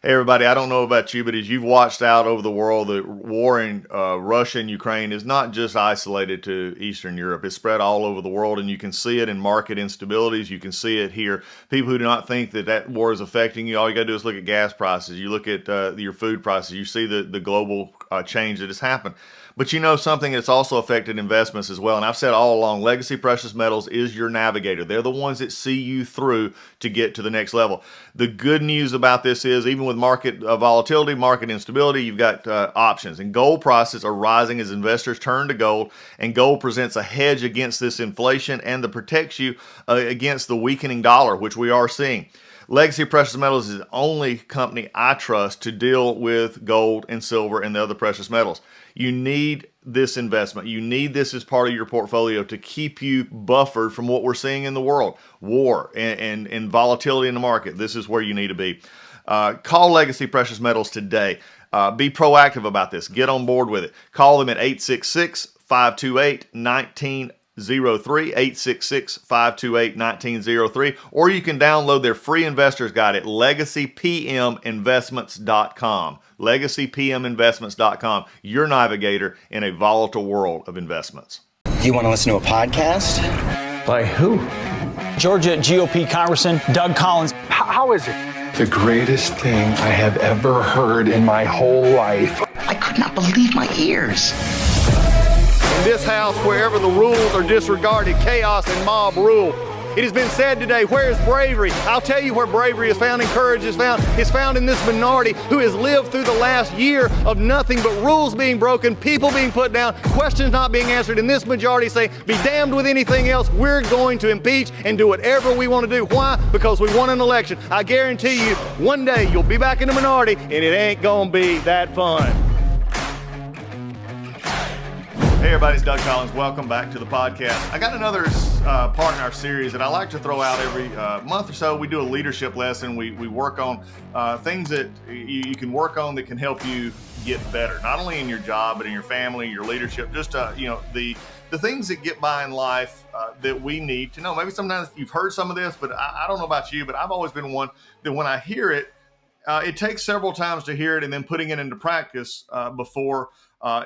Hey everybody, I don't know about you, but as you've watched out over the world, the war in Russia and Ukraine is not just isolated to Eastern Europe. It's spread all over the world, and you can see it in market instabilities. You can see it here. People who do not think that that war is affecting you, all you got to do is look at gas prices. You look at your food prices. You see the global change that has happened. But you know something that's also affected investments as well. And I've said all along, legacy precious metals is your navigator. They're the ones that see you through to get to the next level. The good news about this is even with market volatility, market instability, you've got options. And gold prices are rising as investors turn to gold. And gold presents a hedge against this inflation and that protects you against the weakening dollar, which we are seeing. Legacy Precious Metals is the only company I trust to deal with gold and silver and the other precious metals. You need this investment. You need this as part of your portfolio to keep you buffered from what we're seeing in the world, war and volatility in the market. This is where you need to be. Call Legacy Precious Metals today. Be proactive about this. Get on board with it. Call them at 866-528-1903, 866-528-1903, or you can download their free investor's guide at legacypminvestments.com. legacypminvestments.com, your navigator in a volatile world of investments. Do you want to listen to a podcast? By who? Georgia GOP Congressman Doug Collins. How is it? The greatest thing I have ever heard in my whole life. I could not believe my ears. In this house, wherever the rules are disregarded, chaos and mob rule. It has been said today, where is bravery? I'll tell you where bravery is found and courage is found. It's found in this minority who has lived through the last year of nothing but rules being broken, people being put down, questions not being answered, and this majority say, be damned with anything else. We're going to impeach and do whatever we want to do. Why? Because we won an election. I guarantee you, one day you'll be back in the minority and it ain't gonna be that fun. Hey everybody, it's Doug Collins. Welcome back to the podcast. I got another part in our series that I like to throw out every month or so. We do a leadership lesson. We work on things that you can work on that can help you get better, not only in your job, but in your family, your leadership, just the things that get by in life that we need to know. Maybe sometimes you've heard some of this, but I don't know about you, but I've always been one that when I hear it, it takes several times to hear it and then putting it into practice before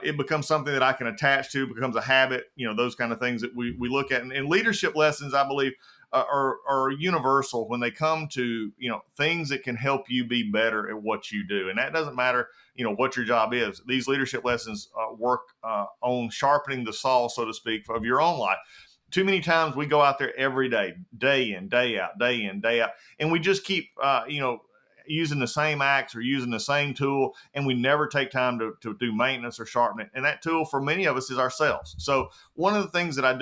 it becomes something that I can attach to, becomes a habit, those kind of things that we look at. And leadership lessons, I believe, are universal when they come to, things that can help you be better at what you do. And that doesn't matter, what your job is. These leadership lessons work on sharpening the saw, so to speak, of your own life. Too many times we go out there every day, day in, day out, and we just keep, using the same axe or using the same tool, and we never take time to do maintenance or sharpen it. And that tool for many of us is ourselves. So one of the things that I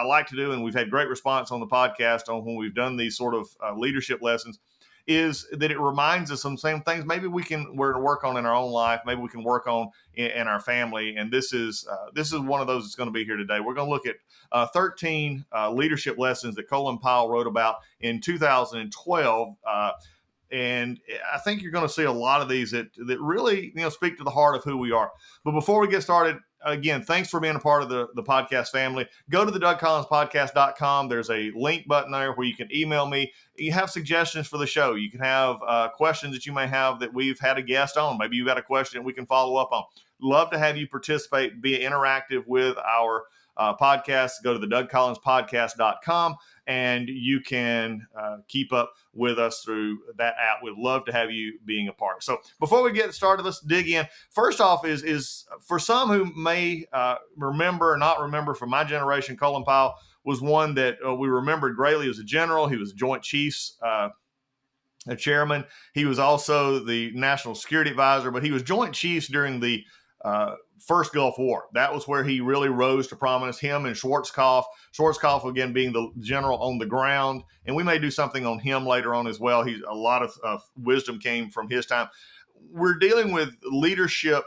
like to do, and we've had great response on the podcast on when we've done these sort of leadership lessons, is that it reminds us of the same things maybe we're to work on in our own life, maybe we can work on in our family. And this is one of those that's going to be here today. We're going to look at 13 leadership lessons that Colin Powell wrote about in 2012. And I think you're going to see a lot of these that really, speak to the heart of who we are. But before we get started, again, thanks for being a part of the podcast family. Go to the DougCollinsPodcast.com. There's a link button there where you can email me. You have suggestions for the show. You can have questions that you may have that we've had a guest on. Maybe you've got a question that we can follow up on. Love to have you participate, be interactive with our podcast. Go to the DougCollinsPodcast.com. And you can keep up with us through that app. We'd love to have you being a part. So before we get started, let's dig in. First off is for some who may remember or not remember from my generation, Colin Powell was one that we remembered greatly as a general. He was Joint Chiefs chairman. He was also the National Security Advisor, but he was Joint Chiefs during the first Gulf War. That was where he really rose to prominence, him and Schwarzkopf, again, being the general on the ground. And we may do something on him later on as well. A lot of wisdom came from his time. We're dealing with leadership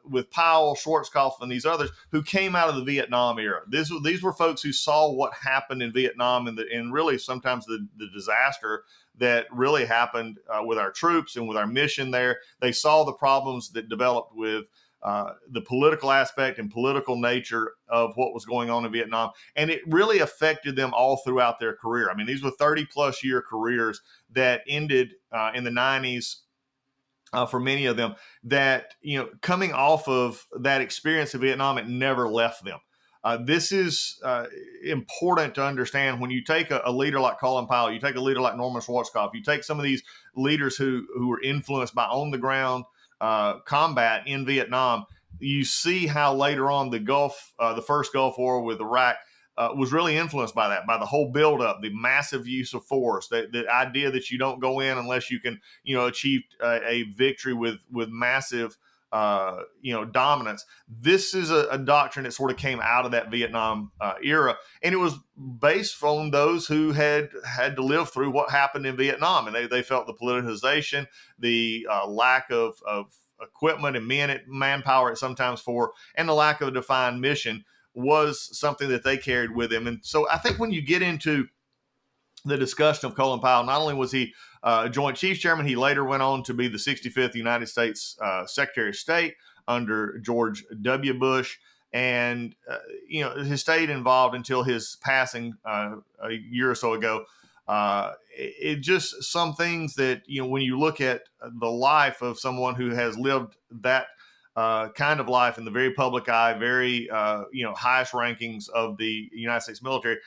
with Powell, Schwarzkopf, and these others who came out of the Vietnam era. These were folks who saw what happened in Vietnam and really sometimes the disaster that really happened with our troops and with our mission there. They saw the problems that developed with the political aspect and political nature of what was going on in Vietnam. And it really affected them all throughout their career. I mean, these were 30-plus year careers that ended in the 90s for many of them, that, coming off of that experience in Vietnam, it never left them. This is important to understand. When you take a leader like Colin Powell, you take a leader like Norman Schwarzkopf, you take some of these leaders who were influenced by on the ground combat in Vietnam, you see how later on the first Gulf War with Iraq was really influenced by that, by the whole buildup, the massive use of force, the idea that you don't go in unless you can, achieve a victory with massive, dominance. This is a doctrine that sort of came out of that Vietnam era, and it was based on those who had to live through what happened in Vietnam, and they felt the politicization, the lack of equipment and manpower at sometimes and the lack of a defined mission was something that they carried with him. And so I think when you get into the discussion of Colin Powell, not only was he Joint Chiefs Chairman, he later went on to be the 65th United States Secretary of State under George W. Bush. And, he stayed involved until his passing a year or so ago. It just some things that, when you look at the life of someone who has lived that kind of life in the very public eye, very, highest rankings of the United States military,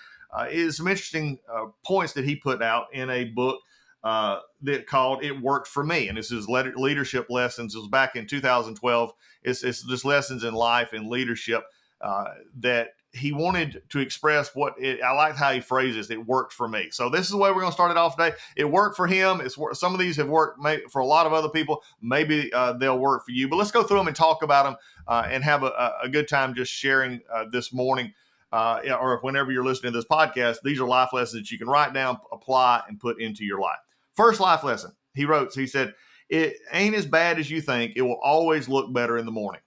is some interesting points that he put out in a book that called "It Worked for Me," and this is leadership lessons. It was back in 2012. It's just lessons in life and leadership that he wanted to express. I like how he phrases "it worked for me." So this is the way we're going to start it off today. It worked for him. Some of these have worked for a lot of other people. Maybe they'll work for you. But let's go through them and talk about them and have a good time just sharing this morning. Or whenever you're listening to this podcast, these are life lessons that you can write down, apply, and put into your life. First life lesson, he said, "It ain't as bad as you think. It will always look better in the morning."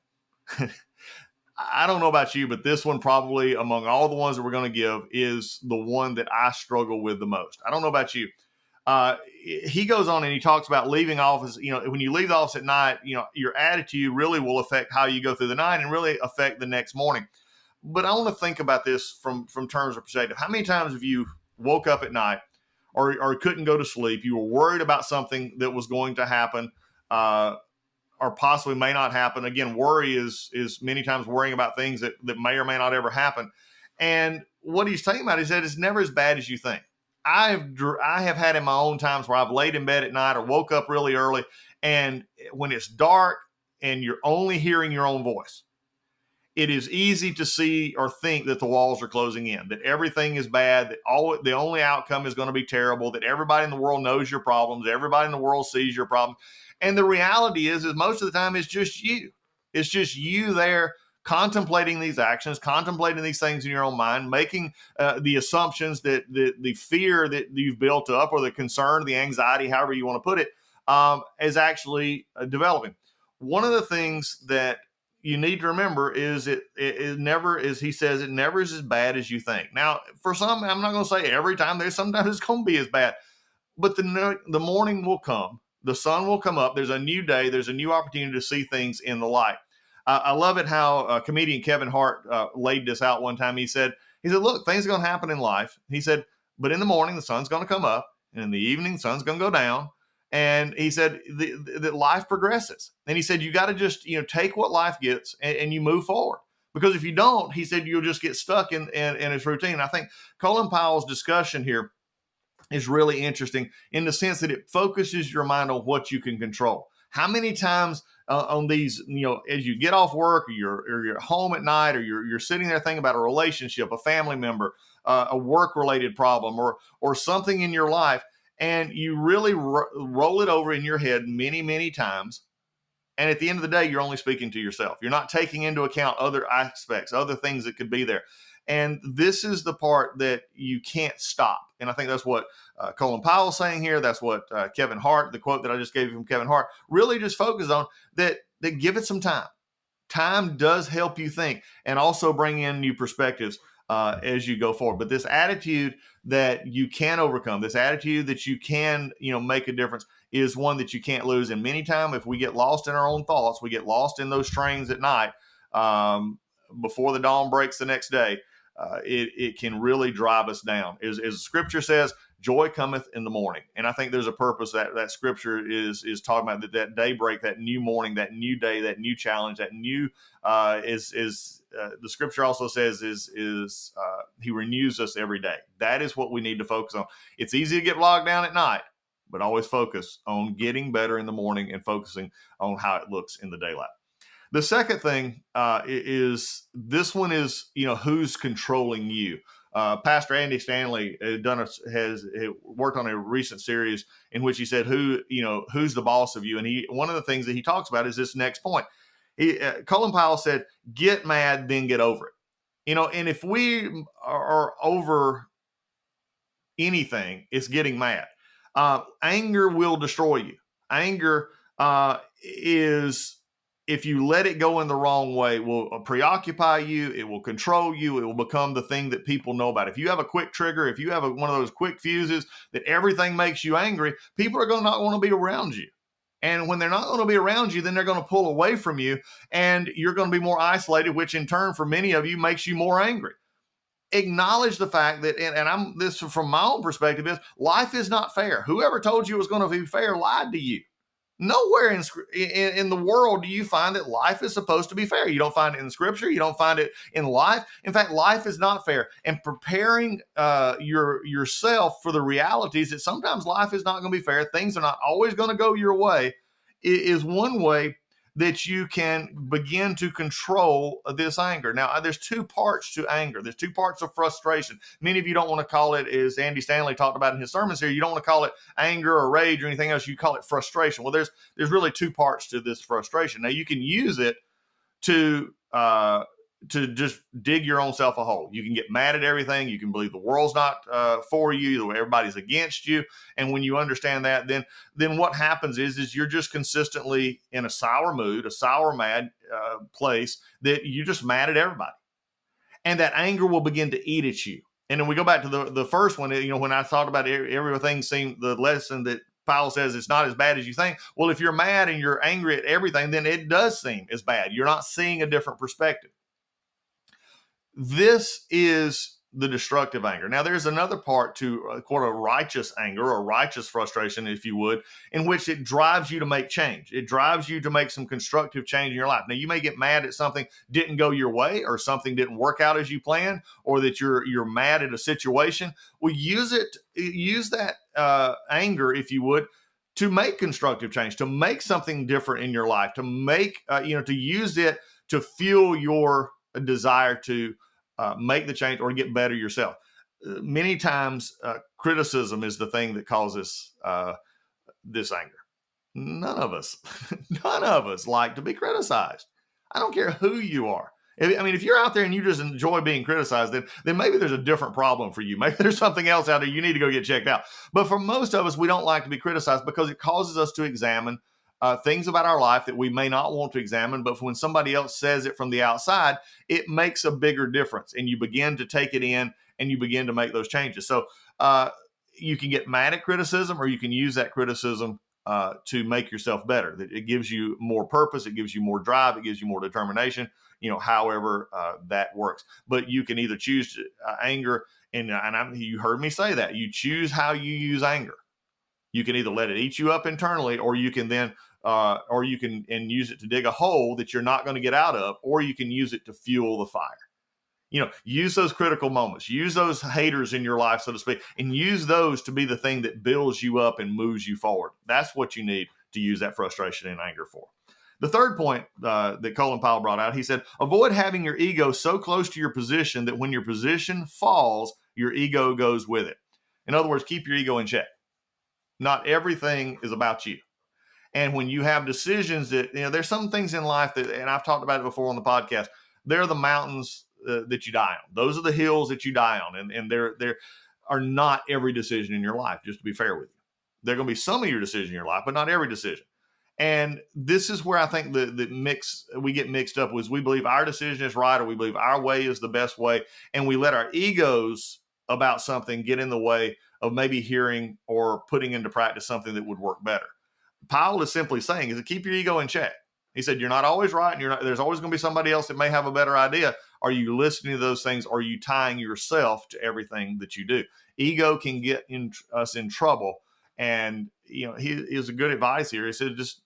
I don't know about you, but this one probably among all the ones that we're going to give is the one that I struggle with the most. I don't know about you. He goes on and he talks about leaving office. When you leave the office at night, your attitude really will affect how you go through the night and really affect the next morning. But I want to think about this from terms of perspective. How many times have you woke up at night or couldn't go to sleep? You were worried about something that was going to happen or possibly may not happen. Again, worry is many times worrying about things that may or may not ever happen. And what he's talking about is that it's never as bad as you think. I have had in my own times where I've laid in bed at night or woke up really early, and when it's dark and you're only hearing your own voice, it is easy to see or think that the walls are closing in, that everything is bad, that the only outcome is going to be terrible, that everybody in the world knows your problems, everybody in the world sees your problems. And the reality is most of the time it's just you. It's just you there contemplating these actions, contemplating these things in your own mind, making the assumptions that the fear that you've built up or the concern, the anxiety, however you want to put it, is actually developing. One of the things that you need to remember is it never, as he says, it never is as bad as you think. Now, for some, I'm not going to say every time. Sometimes it's going to be as bad, but the morning will come. The sun will come up. There's a new day. There's a new opportunity to see things in the light. I love it how comedian Kevin Hart laid this out one time. He said, look, things are going to happen in life. He said, but in the morning, the sun's going to come up, and in the evening, the sun's going to go down. And he said that life progresses. And he said, you got to just, take what life gets and you move forward. Because if you don't, he said, you'll just get stuck in his routine. I think Colin Powell's discussion here is really interesting in the sense that it focuses your mind on what you can control. How many times on these, as you get off work or you're home at night or you're sitting there thinking about a relationship, a family member, a work-related problem or something in your life, and you really roll it over in your head many, many times. And at the end of the day, you're only speaking to yourself. You're not taking into account other aspects, other things that could be there. And this is the part that you can't stop. And I think that's what Colin Powell is saying here. That's what Kevin Hart, the quote that I just gave you from Kevin Hart, really just focused on, that give it some time. Time does help you think and also bring in new perspectives as you go forward. But this attitude that you can overcome, this attitude that you can, make a difference, is one that you can't lose. And many times, if we get lost in our own thoughts, we get lost in those trains at night before the dawn breaks the next day, it can really drive us down. As the scripture says, Joy cometh in the morning. And I think there's a purpose that scripture is talking about, that daybreak, that new morning, that new day, that new challenge, that new the scripture also says he renews us every day. That is what we need to focus on. It's easy to get bogged down at night, but always focus on getting better in the morning and focusing on how it looks in the daylight. The second thing is this one is, who's controlling you. Pastor Andy Stanley has worked on a recent series in which he said, who's the boss of you? And one of the things that he talks about is this next point. Colin Powell said, get mad, then get over it. And if we are over anything, it's getting mad. Anger will destroy you. Anger is, if you let it go in the wrong way, will preoccupy you. It will control you. It will become the thing that people know about. If you have a quick trigger, if you have one of those quick fuses that everything makes you angry, people are not want to be around you. And when they're not going to be around you, then they're going to pull away from you, and you're going to be more isolated, which in turn for many of you makes you more angry. Acknowledge the fact that, and this from my own perspective, is life is not fair. Whoever told you it was going to be fair lied to you. Nowhere in the world do you find that life is supposed to be fair. You don't find it in Scripture. You don't find it in life. In fact, life is not fair. And preparing yourself for the realities that sometimes life is not going to be fair, things are not always going to go your way, is one way that you can begin to control this anger. Now, there's two parts to anger. There's two parts of frustration. Many of you don't want to call it, as Andy Stanley talked about in his sermons here, you don't want to call it anger or rage or anything else. You call it frustration. Well, there's really two parts to this frustration. Now, you can use it to just dig your own self a hole. You can get mad at everything. You can believe the world's not for you, everybody's against you. And when you understand that, then what happens is you're just consistently in a sour mood, a sour, mad place, that you're just mad at everybody. And that anger will begin to eat at you. And then we go back to the first one, when I thought about everything seemed, the lesson that Powell says it's not as bad as you think. Well, if you're mad and you're angry at everything, then it does seem as bad. You're not seeing a different perspective. This is the destructive anger. Now, there's another part to quote a righteous anger or righteous frustration, if you would, in which it drives you to make change. It drives you to make some constructive change in your life. Now, you may get mad at something didn't go your way, or something didn't work out as you planned, or that you're mad at a situation. Well, use that anger, if you would, to make constructive change, to make something different in your life, to make to use it to fuel your desire to make the change or get better yourself. Many times, criticism is the thing that causes this anger. None of us like to be criticized. I don't care who you are. If you're out there and you just enjoy being criticized, then maybe there's a different problem for you. Maybe there's something else out there you need to go get checked out. But for most of us, we don't like to be criticized because it causes us to examine things about our life that we may not want to examine, but when somebody else says it from the outside, it makes a bigger difference, and you begin to take it in and you begin to make those changes. So you can get mad at criticism, or you can use that criticism to make yourself better. It gives you more purpose, it gives you more drive, it gives you more determination, however that works. But you can either choose anger, and you heard me say that. You choose how you use anger. You can either let it eat you up internally, or you can then use it to dig a hole that you're not going to get out of, or you can use it to fuel the fire. Use those critical moments, use those haters in your life, so to speak, and use those to be the thing that builds you up and moves you forward. That's what you need to use that frustration and anger for. The third point that Colin Powell brought out, he said, avoid having your ego so close to your position that when your position falls, your ego goes with it. In other words, keep your ego in check. Not everything is about you. And when you have decisions that, there's some things in life that, and I've talked about it before on the podcast, they're the mountains that you die on. Those are the hills that you die on. And there are not every decision in your life, just to be fair with you. There are going to be some of your decisions in your life, but not every decision. And this is where I think we get mixed up, was we believe our decision is right, or we believe our way is the best way. And we let our egos about something get in the way of maybe hearing or putting into practice something that would work better. Powell is simply saying is to keep your ego in check. He said, you're not always right, and there's always going to be somebody else that may have a better idea. Are you listening to those things? Are you tying yourself to everything that you do? Ego can get us in trouble. And, he is a good advice here. He said, just,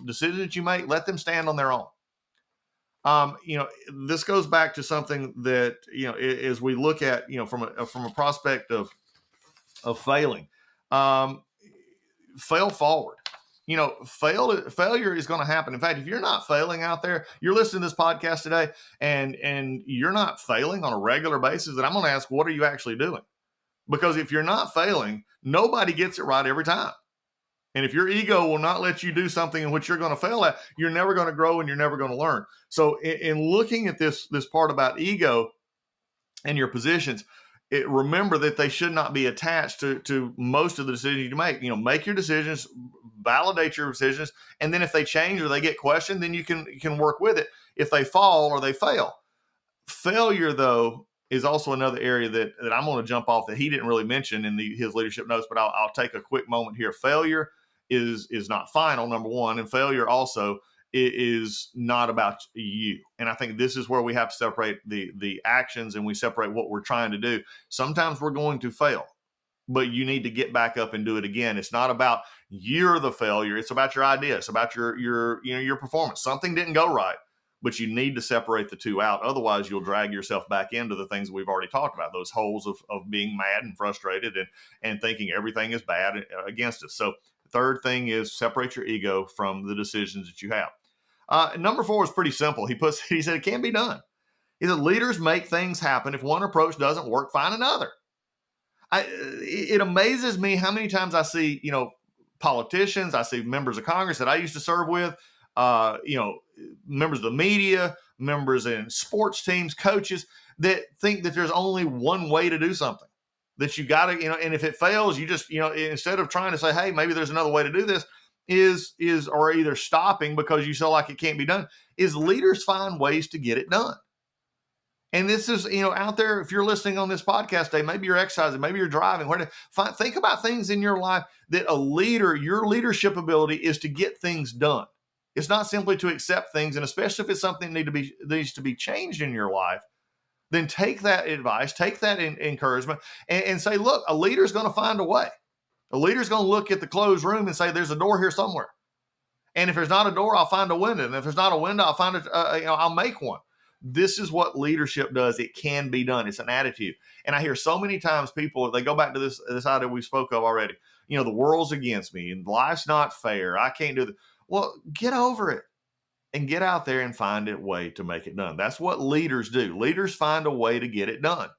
decisions that you make, let them stand on their own. This goes back to something that, as we look at, from a prospect of failing, fail forward. Failure is going to happen. In fact, if you're not failing out there, you're listening to this podcast today and you're not failing on a regular basis, then I'm going to ask, what are you actually doing? Because if you're not failing, nobody gets it right every time. And if your ego will not let you do something in which you're going to fail at, you're never going to grow and you're never going to learn. So in looking at this part about ego and your positions, remember that they should not be attached to most of the decisions you make. Make your decisions, validate your decisions, and then if they change or they get questioned, then you can work with it. If they fall or they fail. Failure, though, is also another area that I'm going to jump off that he didn't really mention in his leadership notes, but I'll take a quick moment here. Failure is not final, number one, and failure also is not about you. And I think this is where we have to separate the actions and we separate what we're trying to do. Sometimes we're going to fail, but you need to get back up and do it again. It's not about you're the failure. It's about your idea. It's about your performance. Something didn't go right, but you need to separate the two out. Otherwise, you'll drag yourself back into the things we've already talked about, those holes of being mad and frustrated and thinking everything is bad against us. So third thing is separate your ego from the decisions that you have. Number 4 is pretty simple. He said it can be done. He said leaders make things happen. If one approach doesn't work, find another. It amazes me how many times I see, politicians, I see members of Congress that I used to serve with, members of the media, members in sports teams, coaches that think that there's only one way to do something, that you got to, and if it fails, you just, instead of trying to say, hey, maybe there's another way to do this, or either stopping because you feel like it can't be done, is leaders find ways to get it done. And this is, out there, if you're listening on this podcast today, maybe you're exercising, maybe you're driving, think about things in your life that a leader, your leadership ability is to get things done. It's not simply to accept things, and especially if it's something that needs to be changed in your life, then take that advice, take that encouragement, and say, look, a leader's going to find a way. A leader's going to look at the closed room and say, there's a door here somewhere. And if there's not a door, I'll find a window. And if there's not a window, I'll find I'll make one. This is what leadership does. It can be done. It's an attitude. And I hear so many times people, they go back to this idea we spoke of already. The world's against me and life's not fair. I can't do that. Well, get over it and get out there and find a way to make it done. That's what leaders do. Leaders find a way to get it done.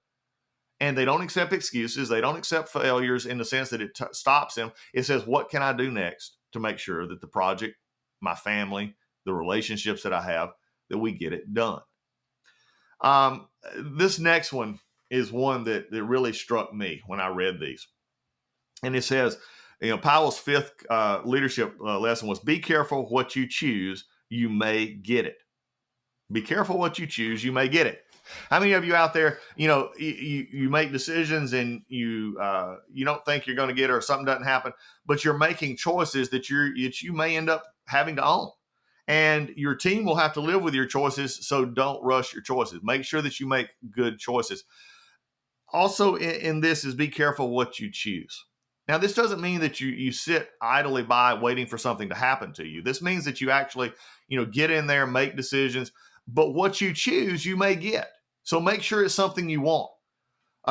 And they don't accept excuses. They don't accept failures in the sense that it stops them. It says, what can I do next to make sure that the project, my family, the relationships that I have, that we get it done? This next one is one that really struck me when I read these. And it says, Powell's 5th leadership lesson was, be careful what you choose, you may get it. Be careful what you choose, you may get it. How many of you out there, you make decisions and you don't think you're going to get it or something doesn't happen, but you're making choices that you may end up having to own. And your team will have to live with your choices, so don't rush your choices. Make sure that you make good choices. Also in this is be careful what you choose. Now, this doesn't mean that you sit idly by waiting for something to happen to you. This means that you actually, get in there, make decisions, but what you choose, you may get. So make sure it's something you want.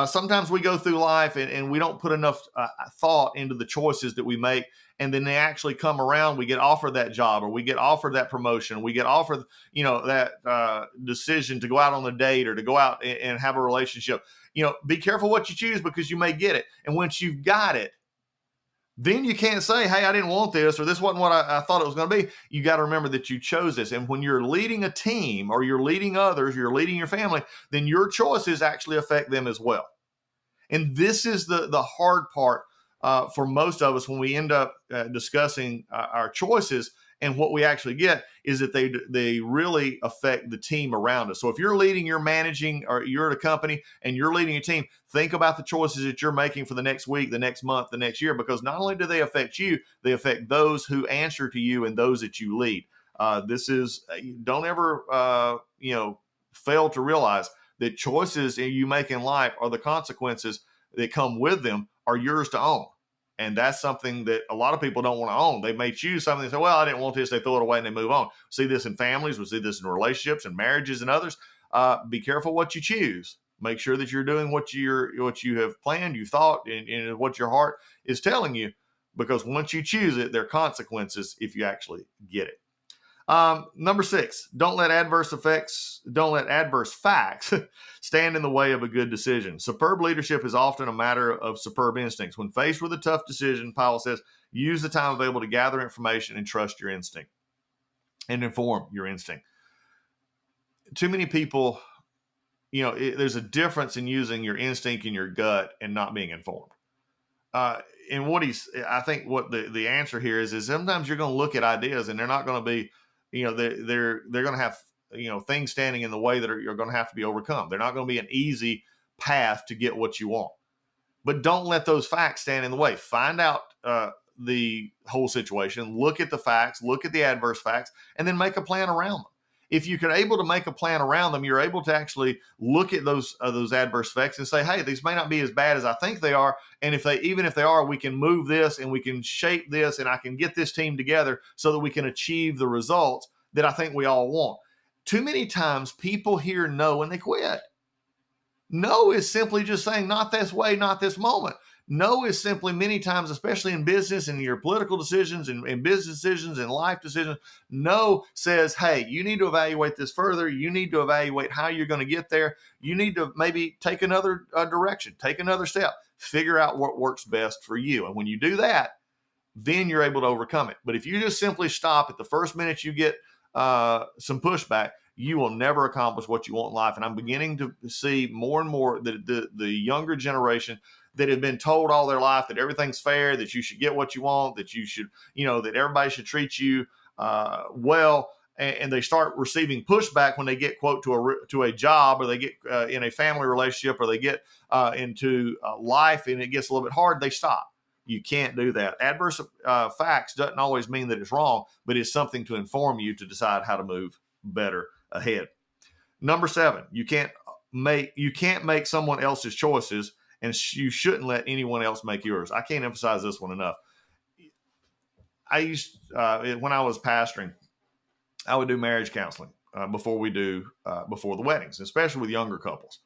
Sometimes we go through life and we don't put enough thought into the choices that we make, and then they actually come around. We get offered that job, or we get offered that promotion. We get offered, that decision to go out on a date or to go out and have a relationship. Be careful what you choose because you may get it. And once you've got it, then you can't say, hey, I didn't want this, or this wasn't what I thought it was going to be. You got to remember that you chose this. And when you're leading a team or you're leading others, you're leading your family, then your choices actually affect them as well. And this is the hard part for most of us when we end up discussing our choices, and what we actually get is that they really affect the team around us. So if you're leading, you're managing, or you're at a company and you're leading a team, think about the choices that you're making for the next week, the next month, the next year, because not only do they affect you, they affect those who answer to you and those that you lead. Don't ever, fail to realize that choices you make in life or the consequences that come with them are yours to own. And that's something that a lot of people don't want to own. They may choose something and say, well, I didn't want this. They throw it away and they move on. See this in families. We see this in relationships and marriages and others. Be careful what you choose. Make sure that you're doing what you have planned, you thought, and what your heart is telling you. Because once you choose it, there are consequences if you actually get it. Number 6, don't let adverse facts stand in the way of a good decision. Superb leadership is often a matter of superb instincts. When faced with a tough decision, Powell says, use the time available to gather information and trust your instinct and inform your instinct. Too many people, there's a difference in using your instinct and your gut and not being informed. And I think what the answer here is sometimes you're going to look at ideas and they're not going to be, they're going to have, things standing in the way that you're going to have to be overcome. They're not going to be an easy path to get what you want. But don't let those facts stand in the way. Find out the whole situation, look at the facts, look at the adverse facts, and then make a plan around them. If you're able to make a plan around them, you're able to actually look at those adverse facts and say, hey, these may not be as bad as I think they are. And even if they are, we can move this and we can shape this and I can get this team together so that we can achieve the results that I think we all want. Too many times people hear no and they quit. No is simply just saying not this way, not this moment. No is simply many times, especially in business and your political decisions and business decisions and life decisions, no says, hey, you need to evaluate this further. You need to evaluate how you're going to get there. You need to maybe take another direction, take another step, figure out what works best for you. And when you do that, then you're able to overcome it. But if you just simply stop at the first minute you get some pushback, you will never accomplish what you want in life. And I'm beginning to see more and more that the younger generation that have been told all their life that everything's fair, that you should get what you want, that you should, that everybody should treat you well. And they start receiving pushback when they get, quote, to a job, or they get in a family relationship, or they get into life and it gets a little bit hard, they stop. You can't do that. Adverse facts doesn't always mean that it's wrong, but it's something to inform you to decide how to move better ahead. Number 7, you can't make someone else's choices, and you shouldn't let anyone else make yours. I can't emphasize this one enough. When I was pastoring, I would do marriage counseling before the weddings, especially with younger couples.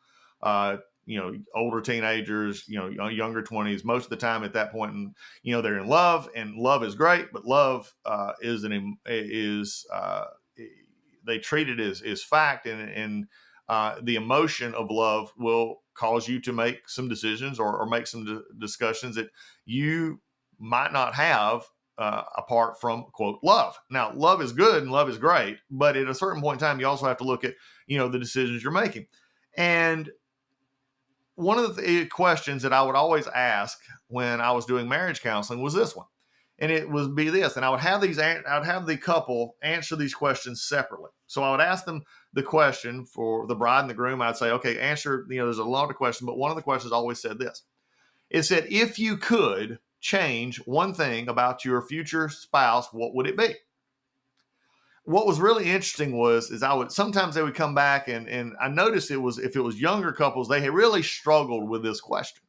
Older teenagers, younger 20s. Most of the time at that point, they're in love, and love is great, but love they treat it as fact, and the emotion of love will cause you to make some decisions or make some discussions that you might not have apart from, quote, love. Now, love is good and love is great, but at a certain point in time, you also have to look at, the decisions you're making. And one of the questions that I would always ask when I was doing marriage counseling was this one. And it would be this, and I would have the couple answer these questions separately. So I would ask them the question for the bride and the groom. I'd say, okay, answer, there's a lot of questions, but one of the questions always said this. It said, if you could change one thing about your future spouse, what would it be? What was really interesting sometimes they would come back and I noticed if it was younger couples, they had really struggled with this question.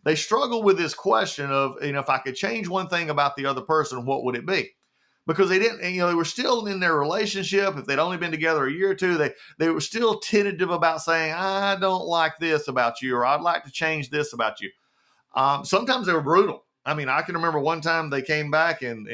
They struggle with this question of, if I could change one thing about the other person, what would it be? Because they didn't, they were still in their relationship. If they'd only been together a year or two, they were still tentative about saying, I don't like this about you, or I'd like to change this about you. Sometimes they were brutal. I mean, I can remember one time they came back and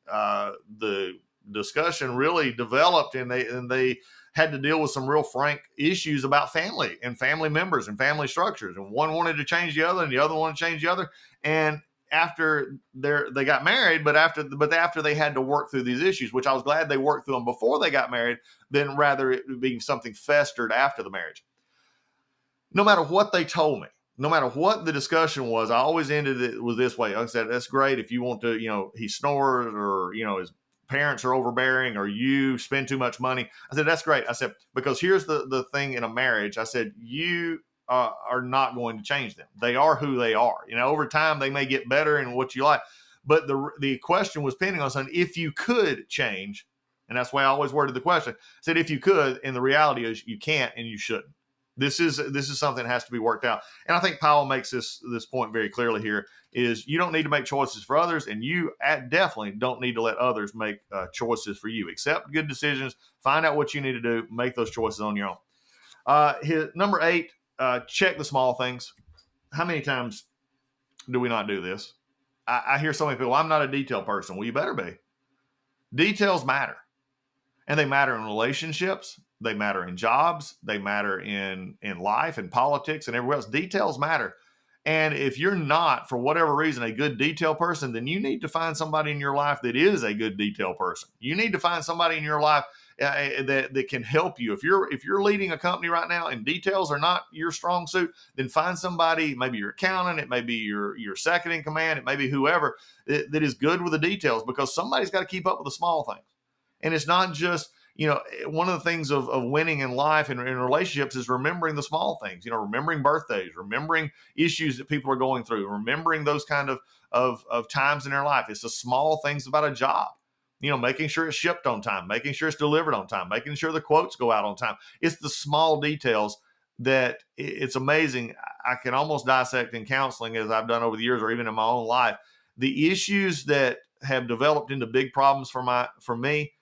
the discussion really developed, and they had to deal with some real frank issues about family and family members and family structures. And one wanted to change the other, and the other wanted to change the other. And after they got married, but after they had to work through these issues, which I was glad they worked through them before they got married, than rather it would be something festered after the marriage. No matter what they told me, no matter what the discussion was, I always ended it with this way. I said, that's great if you want to, he snores, or, his parents are overbearing, or you spend too much money. I said, that's great. I said, because here's the thing in a marriage. I said, you are not going to change them. They are who they are. Over time, they may get better in what you like. But the question was pending on something, if you could change, and that's why I always worded the question. I said, if you could, and the reality is you can't and you shouldn't. This is something that has to be worked out. And I think Powell makes this point very clearly here is you don't need to make choices for others, and you definitely don't need to let others make choices for you. Accept good decisions, find out what you need to do, make those choices on your own. Number 8, check the small things. How many times do we not do this? I hear so many people, I'm not a detail person. Well, you better be. Details matter. And they matter in relationships. They matter in jobs. They matter in life and politics and everywhere else. Details matter. And if you're not, for whatever reason, a good detail person, then you need to find somebody in your life that is a good detail person. You need to find somebody in your life that can help you. If you're leading a company right now and details are not your strong suit, then find somebody, maybe your accountant, it may be your second in command, it may be whoever that is good with the details, because somebody's got to keep up with the small things. And it's not just, one of the things of winning in life and in relationships is remembering the small things, remembering birthdays, remembering issues that people are going through, remembering those kind of times in their life. It's the small things about a job, making sure it's shipped on time, making sure it's delivered on time, making sure the quotes go out on time. It's the small details that it's amazing. I can almost dissect in counseling, as I've done over the years, or even in my own life, the issues that have developed into big problems for me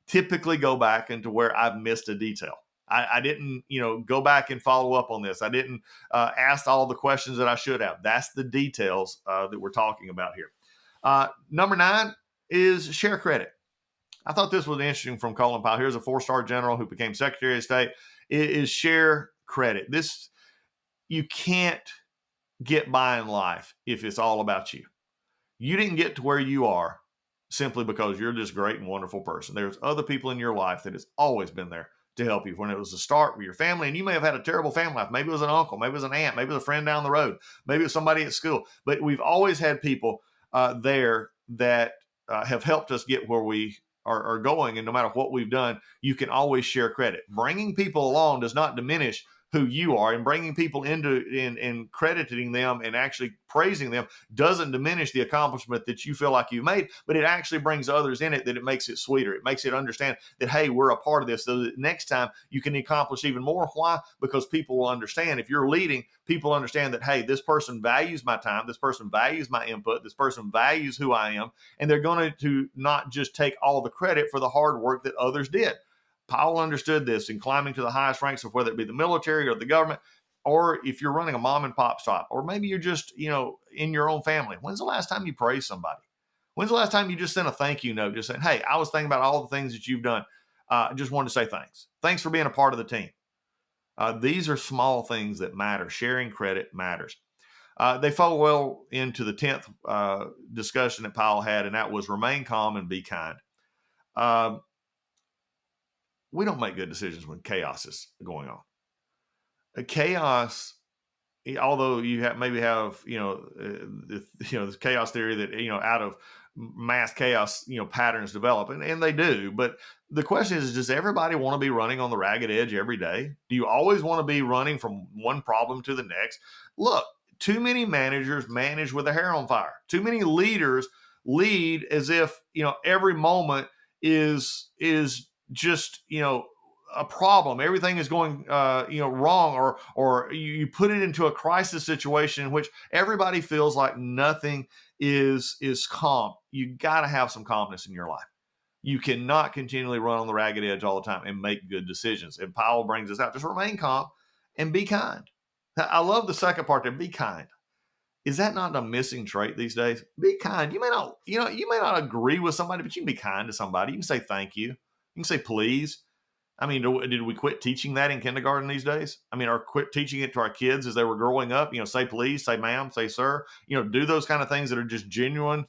typically go back into where I've missed a detail. I didn't, go back and follow up on this. I didn't ask all the questions that I should have. That's the details that we're talking about here. Number 9 is share credit. I thought this was interesting from Colin Powell. Here's a 4-star general who became Secretary of State. It is share credit. You can't get by in life if it's all about you. You didn't get to where you are simply because you're this great and wonderful person. There's other people in your life that has always been there to help you when it was a start with your family. And you may have had a terrible family life. Maybe it was an uncle, maybe it was an aunt, maybe it was a friend down the road, maybe it was somebody at school. But we've always had people there that have helped us get where we are going. And no matter what we've done, you can always share credit. Bringing people along does not diminish who you are, and bringing people into and crediting them and actually praising them doesn't diminish the accomplishment that you feel like you've made, but it actually brings others in it, that it makes it sweeter. It makes it understand that, hey, we're a part of this, so that next time you can accomplish even more. Why? Because people will understand. If you're leading, people understand that, hey, this person values my time, this person values my input, this person values who I am, and they're going to not just take all the credit for the hard work that others did. Powell understood this in climbing to the highest ranks of whether it be the military or the government, or if you're running a mom and pop shop, or maybe you're just, in your own family. When's the last time you praised somebody? When's the last time you just sent a thank you note, just saying, hey, I was thinking about all the things that you've done. Just wanted to say thanks. Thanks for being a part of the team. These are small things that matter. Sharing credit matters. They fall well into the 10th discussion that Powell had, and that was remain calm and be kind. We don't make good decisions when chaos is going on. Chaos, although you maybe have this chaos theory that out of mass chaos patterns develop, and they do. But the question is, does everybody want to be running on the ragged edge every day? Do you always want to be running from one problem to the next? Look, too many managers manage with their hair on fire. Too many leaders lead as if every moment is just a problem. Everything is going wrong, or you put it into a crisis situation in which everybody feels like nothing is calm. You got to have some calmness in your life. You cannot continually run on the ragged edge all the time and make good decisions. And Powell brings us out, just remain calm and be kind. I love the second part there, be kind. Is that not a missing trait these days? Be kind. You may not agree with somebody, but you can be kind to somebody. You can say thank you. You can say please. I mean, did we quit teaching that in kindergarten these days? I mean, or quit teaching it to our kids as they were growing up? Say please, say ma'am, say sir. Do those kind of things that are just genuine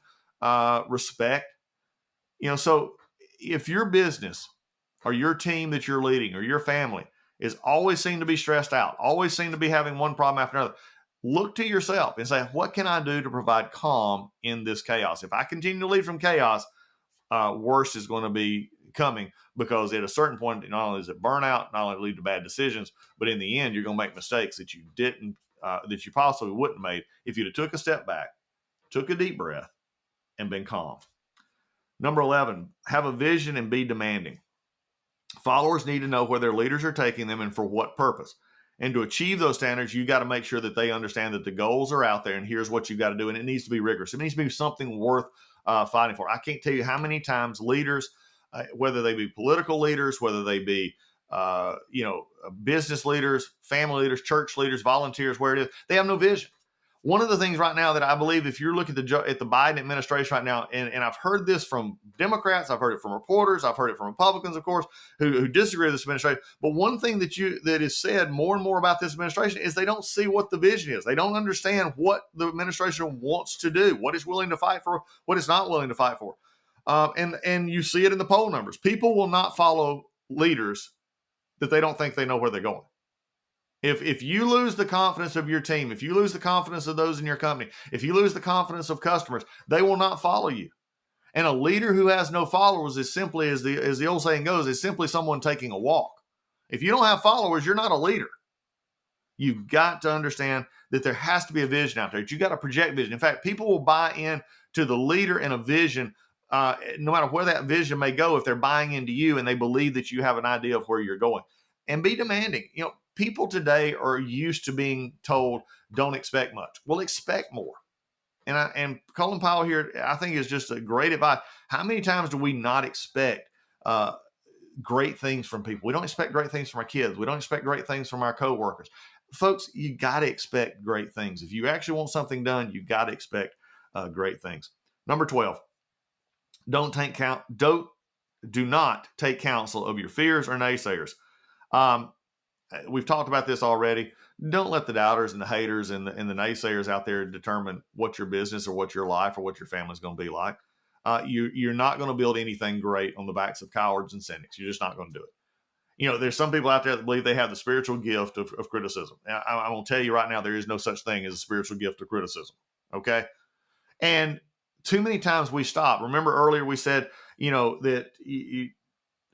respect. So if your business or your team that you're leading or your family is always seem to be stressed out, always seem to be having one problem after another, look to yourself and say, what can I do to provide calm in this chaos? If I continue to lead from chaos, worse is going to be coming, because at a certain point, not only is it burnout, not only lead to bad decisions, but in the end, you're going to make mistakes that you didn't, that you possibly wouldn't have made if you'd have took a step back, took a deep breath, and been calm. Number 11, have a vision and be demanding. Followers need to know where their leaders are taking them and for what purpose. And to achieve those standards, you got to make sure that they understand that the goals are out there and here's what you've got to do. And it needs to be rigorous. It needs to be something worth fighting for. I can't tell you how many times leaders, whether they be political leaders, whether they be business leaders, family leaders, church leaders, volunteers, where it is, they have no vision. One of the things right now that I believe, if you're looking at the Biden administration right now, and I've heard this from Democrats, I've heard it from reporters, I've heard it from Republicans, of course, who disagree with this administration. But one thing that is said more and more about this administration is they don't see what the vision is. They don't understand what the administration wants to do, what it's willing to fight for, what it's not willing to fight for. And you see it in the poll numbers. People will not follow leaders that they don't think they know where they're going. If you lose the confidence of your team, if you lose the confidence of those in your company, if you lose the confidence of customers, they will not follow you. And a leader who has no followers is simply, as the old saying goes, is simply someone taking a walk. If you don't have followers, you're not a leader. You've got to understand that there has to be a vision out there. That you got to project vision. In fact, people will buy in to the leader and a vision, no matter where that vision may go, if they're buying into you and they believe that you have an idea of where you're going. And be demanding. People today are used to being told, don't expect much. Well, expect more. And Colin Powell here, I think, is just a great advice. How many times do we not expect great things from people? We don't expect great things from our kids. We don't expect great things from our coworkers. Folks, you got to expect great things. If you actually want something done, you got to expect great things. Number 12, do not take counsel of your fears or naysayers. We've talked about this already. Don't let the doubters and the haters and the naysayers out there determine what your business or what your life or what your family is going to be like. You're not going to build anything great on the backs of cowards and cynics. You're just not going to do it. There's some people out there that believe they have the spiritual gift of criticism. I'm going to tell you right now, there is no such thing as a spiritual gift of criticism. Okay. And too many times we stop. Remember earlier we said, that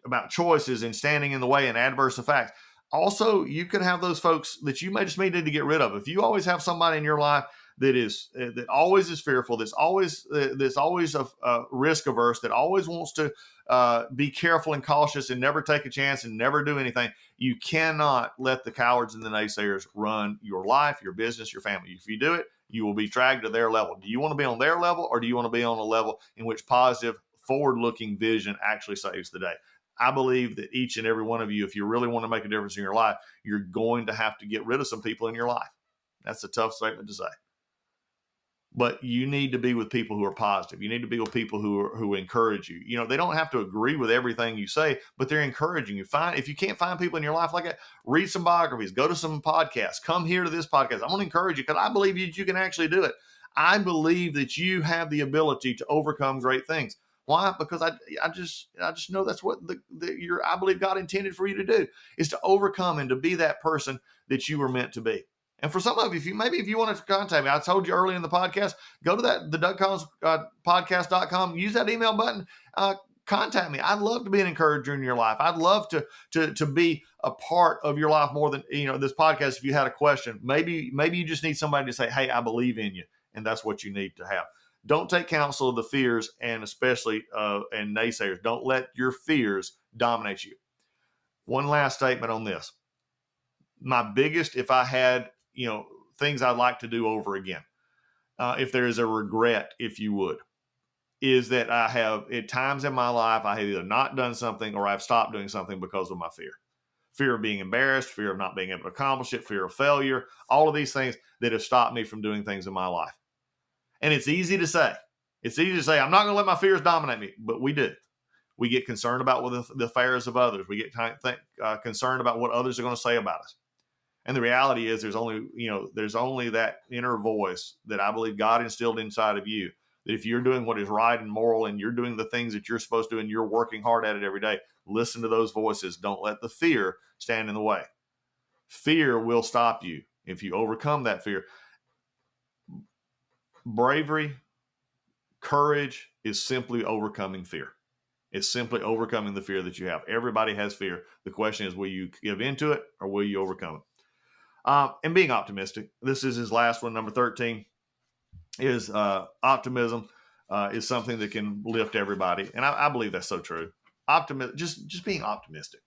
about choices and standing in the way and adverse effects. Also, you can have those folks that you may just need to get rid of. If you always have somebody in your life that always is fearful, that's always risk averse, that always wants to be careful and cautious and never take a chance and never do anything, you cannot let the cowards and the naysayers run your life, your business, your family. If you do it, you will be dragged to their level. Do you want to be on their level, or do you want to be on a level in which positive, forward-looking vision actually saves the day? I believe that each and every one of you, if you really want to make a difference in your life, you're going to have to get rid of some people in your life. That's a tough statement to say. But you need to be with people who are positive. You need to be with people who encourage you. They don't have to agree with everything you say, but they're encouraging you. If you can't find people in your life like that, read some biographies, go to some podcasts, come here to this podcast. I'm going to encourage you because I believe you can actually do it. I believe that you have the ability to overcome great things. Why? Because I just know that's what I believe God intended for you to do, is to overcome and to be that person that you were meant to be. And for some of you, if you want to contact me, I told you early in the podcast, go to the DougCollinsPodcast.com, use that email button, contact me. I'd love to be an encourager in your life. I'd love to be a part of your life more than this podcast. If you had a question, maybe you just need somebody to say, hey, I believe in you, and that's what you need to have. Don't take counsel of the fears and especially and naysayers. Don't let your fears dominate you. One last statement on this. My biggest, if I had, things I'd like to do over again, if there is a regret, if you would, is that I have, at times in my life, I have either not done something or I've stopped doing something because of my fear. Fear of being embarrassed, fear of not being able to accomplish it, fear of failure, all of these things that have stopped me from doing things in my life. And it's easy to say. I'm not going to let my fears dominate me, but we do. We get concerned about the affairs of others. We get concerned about what others are going to say about us. And the reality is there's only that inner voice that I believe God instilled inside of you, that if you're doing what is right and moral and you're doing the things that you're supposed to and you're working hard at it every day, listen to those voices. Don't let the fear stand in the way. Fear will stop you if you overcome that fear. Bravery, courage is simply overcoming fear. It's simply overcoming the fear that you have. Everybody has fear. The question is, will you give into it or will you overcome it? And being optimistic. This is his last one, number 13, is optimism is something that can lift everybody. And I believe that's so true. Just being optimistic.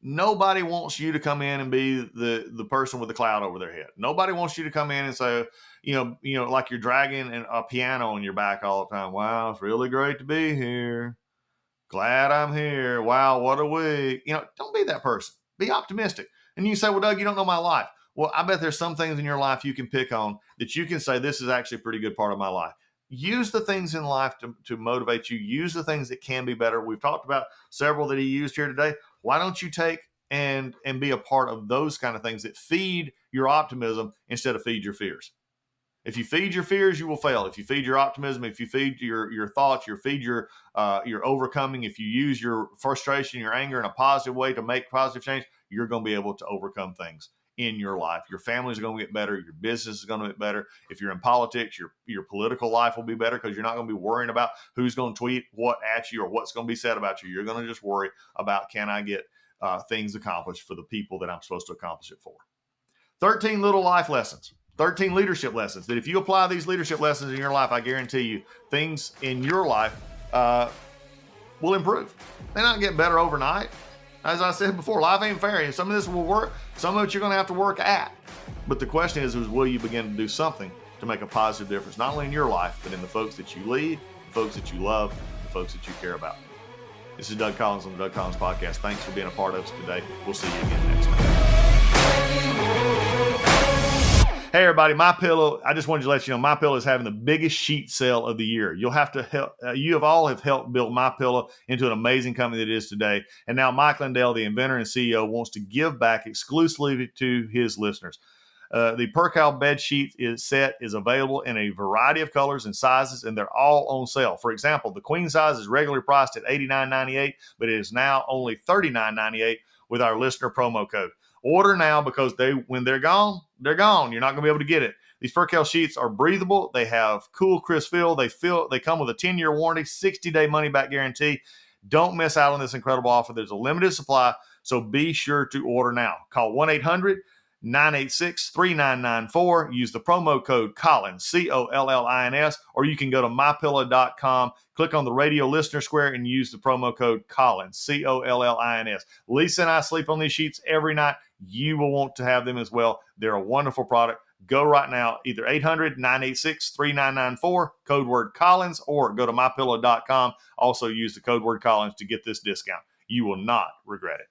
Nobody wants you to come in and be the person with the cloud over their head. Nobody wants you to come in and say, like you're dragging a piano on your back all the time. Wow, it's really great to be here. Glad I'm here. Wow, what a week. Don't be that person. Be optimistic. And you say, well, Doug, you don't know my life. Well, I bet there's some things in your life you can pick on that you can say, this is actually a pretty good part of my life. Use the things in life to motivate you. Use the things that can be better. We've talked about several that he used here today. Why don't you take and be a part of those kind of things that feed your optimism instead of feed your fears? If you feed your fears, you will fail. If you feed your optimism, if you feed your thoughts, you feed your overcoming, if you use your frustration, your anger in a positive way to make positive change, you're going to be able to overcome things in your life. Your family is going to get better. Your business is going to get better. If you're in politics, your political life will be better because you're not going to be worrying about who's going to tweet what at you or what's going to be said about you. You're going to just worry about, can I get things accomplished for the people that I'm supposed to accomplish it for? 13 little life lessons. 13 leadership lessons that if you apply these leadership lessons in your life, I guarantee you things in your life will improve. They not get better overnight. As I said before, life ain't fair. And some of this will work. Some of it you're going to have to work at. But the question is will you begin to do something to make a positive difference, not only in your life, but in the folks that you lead, the folks that you love, the folks that you care about. This is Doug Collins on the Doug Collins Podcast. Thanks for being a part of us today. We'll see you again next week. Hey everybody, MyPillow. I just wanted to let you know MyPillow is having the biggest sheet sale of the year. You'll have to help. You have all helped build MyPillow into an amazing company that it is today. And now Mike Lindell, the inventor and CEO, wants to give back exclusively to his listeners. The Percal bed sheet is available in a variety of colors and sizes, and they're all on sale. For example, the queen size is regularly priced at $89.98, but it is now only $39.98 with our listener promo code. Order now because when they're gone, they're gone. You're not going to be able to get it. These Percal sheets are breathable. They have cool, crisp feel. They come with a 10-year warranty, 60-day money-back guarantee. Don't miss out on this incredible offer. There's a limited supply, so be sure to order now. Call 1-800-986-3994. Use the promo code Collins, COLLINS, or you can go to mypillow.com, click on the radio listener square, and use the promo code Collins, COLLINS. Lisa and I sleep on these sheets every night. You will want to have them as well. They're a wonderful product. Go right now, either 800-986-3994, code word Collins, or go to mypillow.com. Also use the code word Collins to get this discount. You will not regret it.